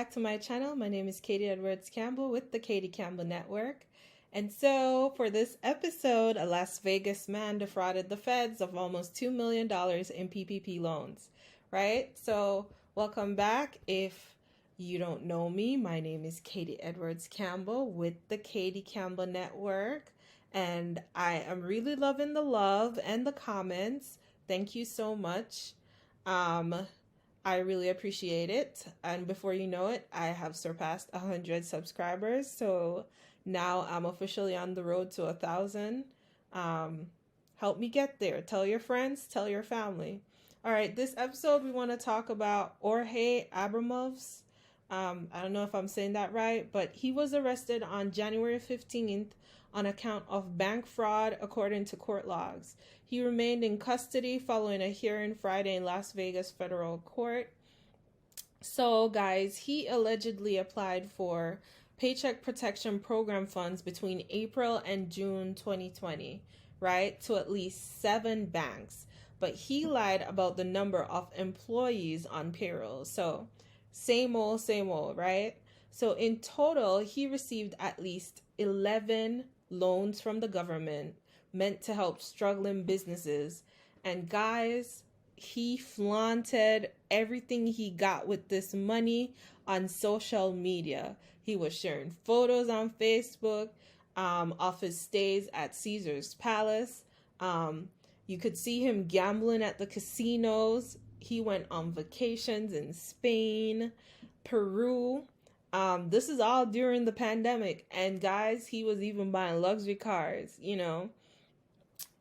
back to my channel. My name is Katie Edwards Campbell with the Katie Campbell Network. And so for this episode, a Las Vegas man defrauded the feds of almost $2 million in PPP loans, right? So welcome back. If you don't know me, my name is Katie Edwards Campbell with the Katie Campbell Network. And I am really loving the love and the comments. Thank you so much. I really appreciate it. And before you know it, I have surpassed 100 subscribers. So now I'm officially on the road to 1,000. Help me get there. Tell your friends, tell your family. All right, this episode we want to talk about Jorge Abramovs. I don't know if I'm saying that right, but he was arrested on January 15th on account of bank fraud, according to court logs. He remained in custody following a hearing Friday in Las Vegas federal court. So, guys, he allegedly applied for Paycheck Protection Program funds between April and June 2020, right, to at least 7 banks. But he lied about the number of employees on payroll. So, same old, right? So, in total, he received at least 11 loans from the government meant to help struggling businesses. And guys, he flaunted everything he got with this money on social media. He was sharing photos on Facebook of his stays at Caesar's Palace. You could see him gambling at the casinos. He went on vacations in Spain, Peru. This is all during the pandemic. And guys, he was even buying luxury cars, you know.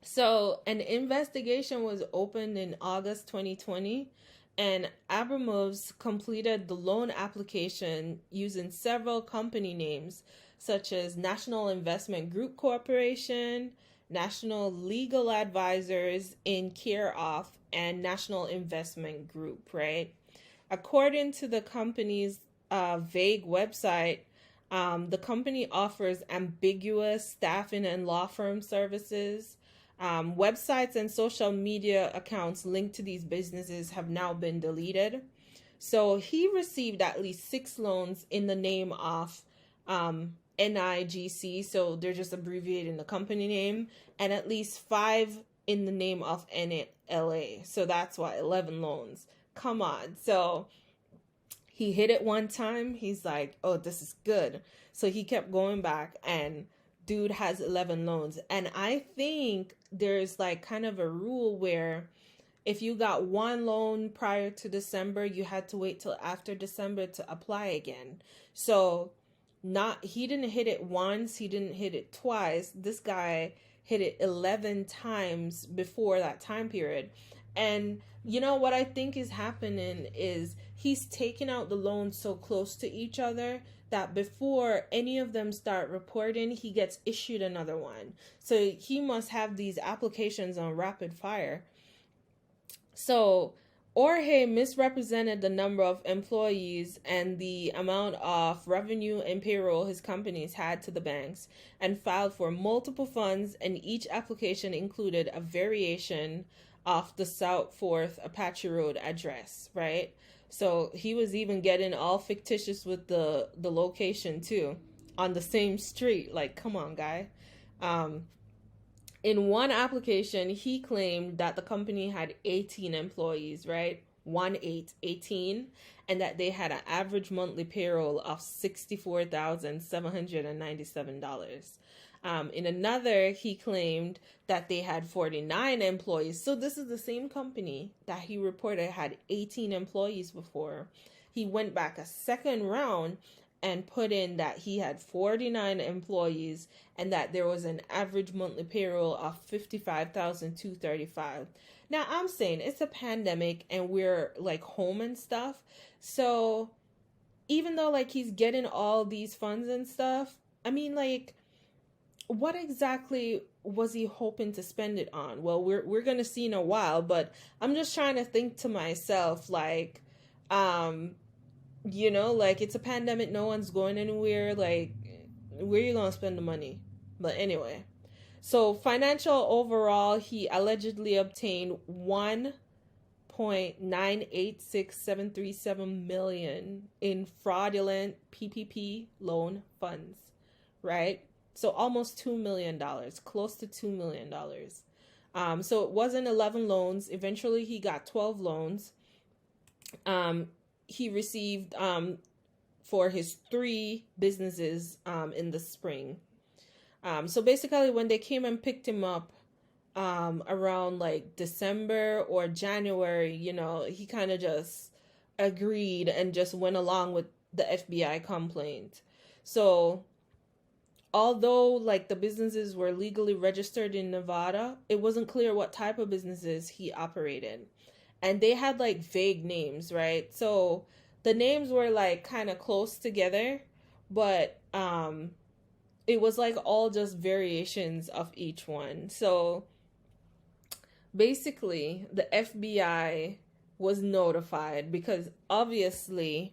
So an investigation was opened in August 2020, and Abramovs completed the loan application using several company names, such as National Investment Group Corporation, National Legal Advisors in care of, and National Investment Group, right? According to the company's vague website, the company offers ambiguous staffing and law firm services. Websites and social media accounts linked to these businesses have now been deleted. So he received at least 6 loans in the name of NIGC, so they're just abbreviating the company name, and at least 5 in the name of NLA. So that's why 11 loans. Come on. So he hit it one time. He's like, oh, this is good. So he kept going back, and dude has 11 loans. And I think there's like kind of a rule where if you got 1 loan prior to December, you had to wait till after December to apply again. So he didn't hit it once, he didn't hit it twice. This guy hit it 11 times before that time period. And you know what I think is happening is he's taking out the loans so close to each other that before any of them start reporting, he gets issued another one. So he must have these applications on rapid fire. So Jorge misrepresented the number of employees and the amount of revenue and payroll his companies had to the banks and filed for multiple funds, and each application included a variation of the South 4th Apache Road address, right? So he was even getting all fictitious with the location too, on the same street. Like, come on, guy. In one application, he claimed that the company had 18 employees, right? 18, and that they had an average monthly payroll of $64,797. In another, he claimed that they had 49 employees. So this is the same company that he reported had 18 employees before. He went back a second round and put in that he had 49 employees and that there was an average monthly payroll of $55,235. Now, I'm saying it's a pandemic and we're like home and stuff. So even though like he's getting all these funds and stuff, I mean, like, what exactly was he hoping to spend it on? Well, we're going to see in a while, but I'm just trying to think to myself, like, you know, like, it's a pandemic, no one's going anywhere, like, where are you going to spend the money? But anyway, so financial overall, he allegedly obtained 1.986737 million in fraudulent PPP loan funds, right? So almost $2 million, close to $2 million. So it wasn't 11 loans. Eventually he got 12 loans. He received for his 3 businesses in the spring. So basically when they came and picked him up around like December or January, he kind of just agreed and just went along with the FBI complaint. So although like the businesses were legally registered in Nevada, it wasn't clear what type of businesses he operated. And they had like vague names, right? So the names were like kind of close together, but it was like all just variations of each one. So basically the FBI was notified because obviously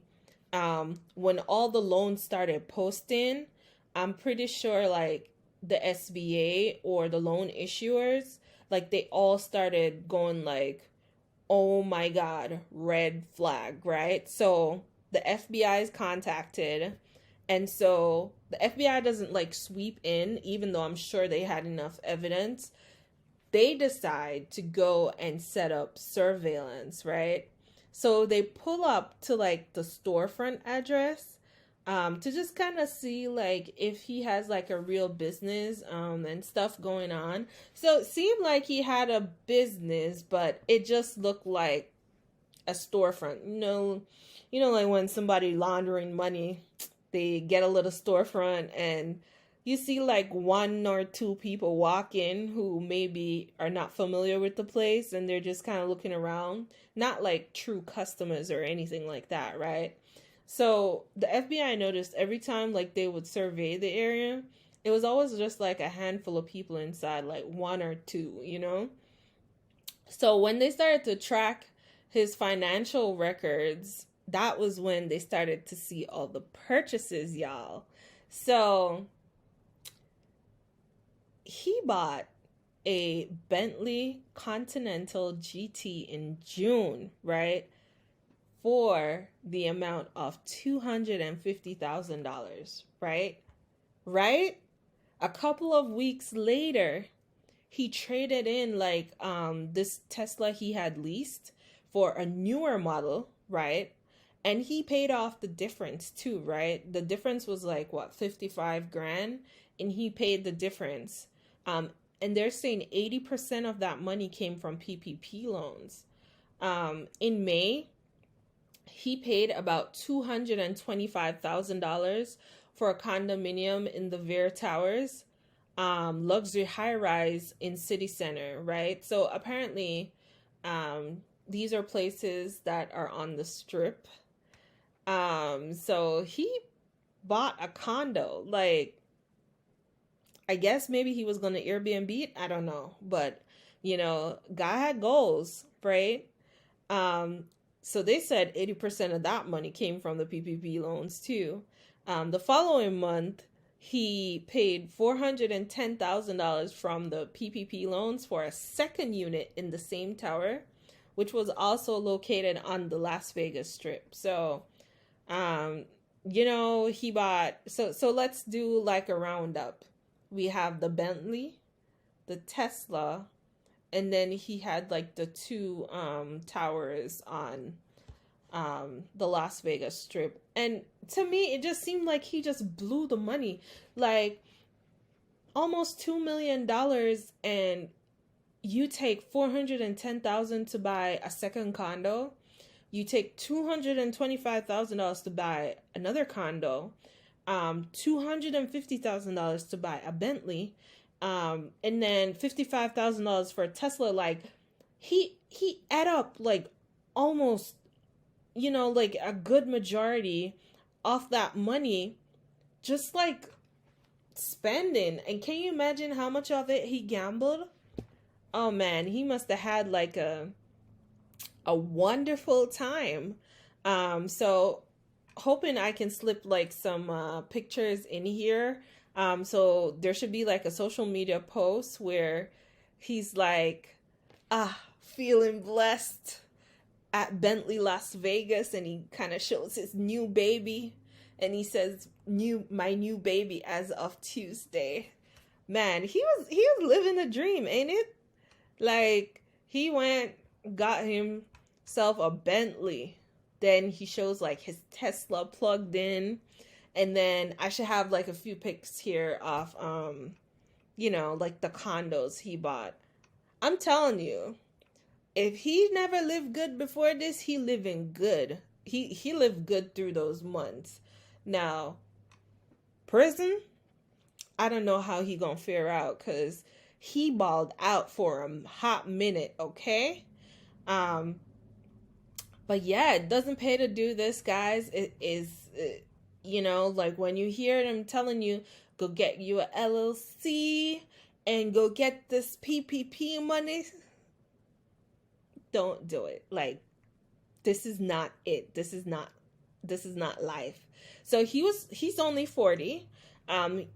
when all the loans started posting, I'm pretty sure like the SBA or the loan issuers, like they all started going like, oh my God, red flag, right? So the FBI is contacted. And so the FBI doesn't like sweep in, even though I'm sure they had enough evidence. They decide to go and set up surveillance, right? So they pull up to like the storefront address to just kind of see like if he has like a real business and stuff going on. So it seemed like he had a business, but it just looked like a storefront. Like when somebody laundering money, they get a little storefront and you see like 1 or 2 people walk in who maybe are not familiar with the place and they're just kind of looking around, not like true customers or anything like that, right? So the FBI noticed every time like they would survey the area, it was always just like a handful of people inside, like 1 or 2. So when they started to track his financial records, that was when they started to see all the purchases, y'all. So he bought a Bentley Continental GT in June, right? For the amount of $250,000, right? Right? A couple of weeks later, he traded in like this Tesla he had leased for a newer model, right? And he paid off the difference too, right? The difference was like what, 55 grand, and he paid the difference. And they're saying 80% of that money came from PPP loans. In May, he paid about $225,000 for a condominium in the Ver Towers, luxury high-rise in City Center, right? So apparently, these are places that are on the Strip. So he bought a condo, like, I guess maybe he was going to Airbnb it. I don't know. But, guy had goals, right? So they said 80% of that money came from the PPP loans too. The following month, he paid $410,000 from the PPP loans for a second unit in the same tower, which was also located on the Las Vegas Strip. So, he bought, so let's do like a roundup. We have the Bentley, the Tesla, and then he had like the 2 towers on the Las Vegas Strip. And to me, it just seemed like he just blew the money. Like almost $2 million, and you take $410,000 to buy a second condo. You take $225,000 to buy another condo. $250,000 to buy a Bentley, and then $55,000 for a Tesla. Like he ate up like almost, like a good majority of that money, just like spending. And can you imagine how much of it he gambled? Oh man, he must have had like a wonderful time. So hoping I can slip like some pictures in here. So there should be like a social media post where he's like, feeling blessed at Bentley Las Vegas, and he kind of shows his new baby, and he says my new baby as of Tuesday. Man, he was living a dream, ain't it? Like, he went, got himself a Bentley, then he shows like his Tesla plugged in, and then I should have like a few pics here of like the condos he bought. I'm telling you, if he never lived good before this, he living good. He lived good through those months. Now, prison, I don't know how he gonna fare out, because he balled out for a hot minute, okay? But yeah, it doesn't pay to do this, guys. It is, like when you hear them telling you, go get you a LLC and go get this PPP money, don't do it. Like, this is not it. This is not life. So he's only 40.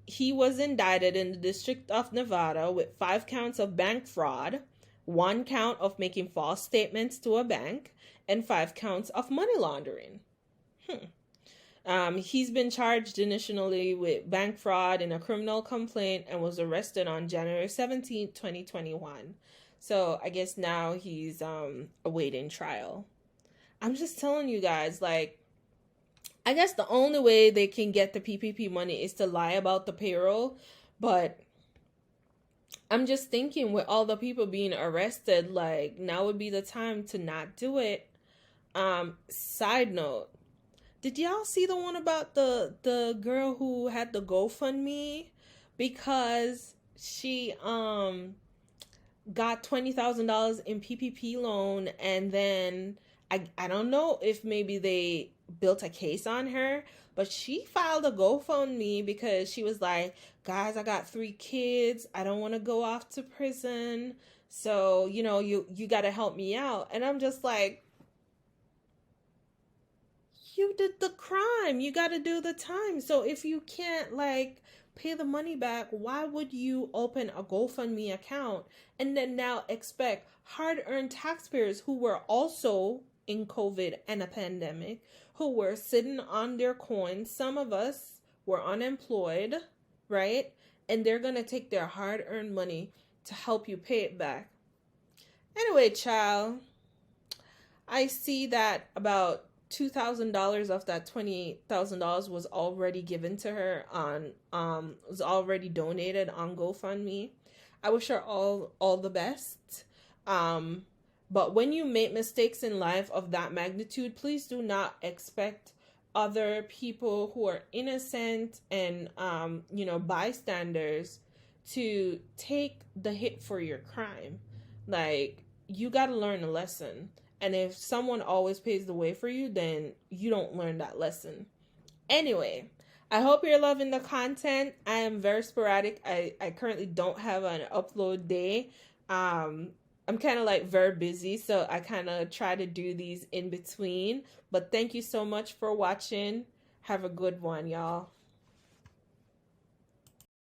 He was indicted in the District of Nevada with 5 counts of bank fraud, 1 count of making false statements to a bank, and 5 counts of money laundering. He's been charged initially with bank fraud in a criminal complaint and was arrested on January 17th, 2021. So I guess now he's awaiting trial. I'm just telling you guys, like, I guess the only way they can get the PPP money is to lie about the payroll. But I'm just thinking, with all the people being arrested, like, now would be the time to not do it. Side note, did y'all see the one about the girl who had the GoFundMe because she got $20,000 in PPP loan, and then I don't know if maybe they built a case on her, but she filed a GoFundMe because she was like, guys, I got 3 kids. I don't want to go off to prison. So, you got to help me out. And I'm just like, you did the crime. You got to do the time. So if you can't pay the money back, why would you open a GoFundMe account and then now expect hard-earned taxpayers who were also in COVID and a pandemic, who were sitting on their coins? Some of us were unemployed, right? And they're going to take their hard-earned money to help you pay it back. Anyway, child, I see that about $2,000 of that $28,000 was already given to her was already donated on GoFundMe. I wish her all the best. But when you make mistakes in life of that magnitude, please do not expect other people who are innocent and bystanders to take the hit for your crime. Like, you got to learn a lesson. And if someone always pays the way for you, then you don't learn that lesson. Anyway, I hope you're loving the content. I am very sporadic. I currently don't have an upload day. I'm kind of very busy, so I kind of try to do these in between. But thank you so much for watching. Have a good one, y'all.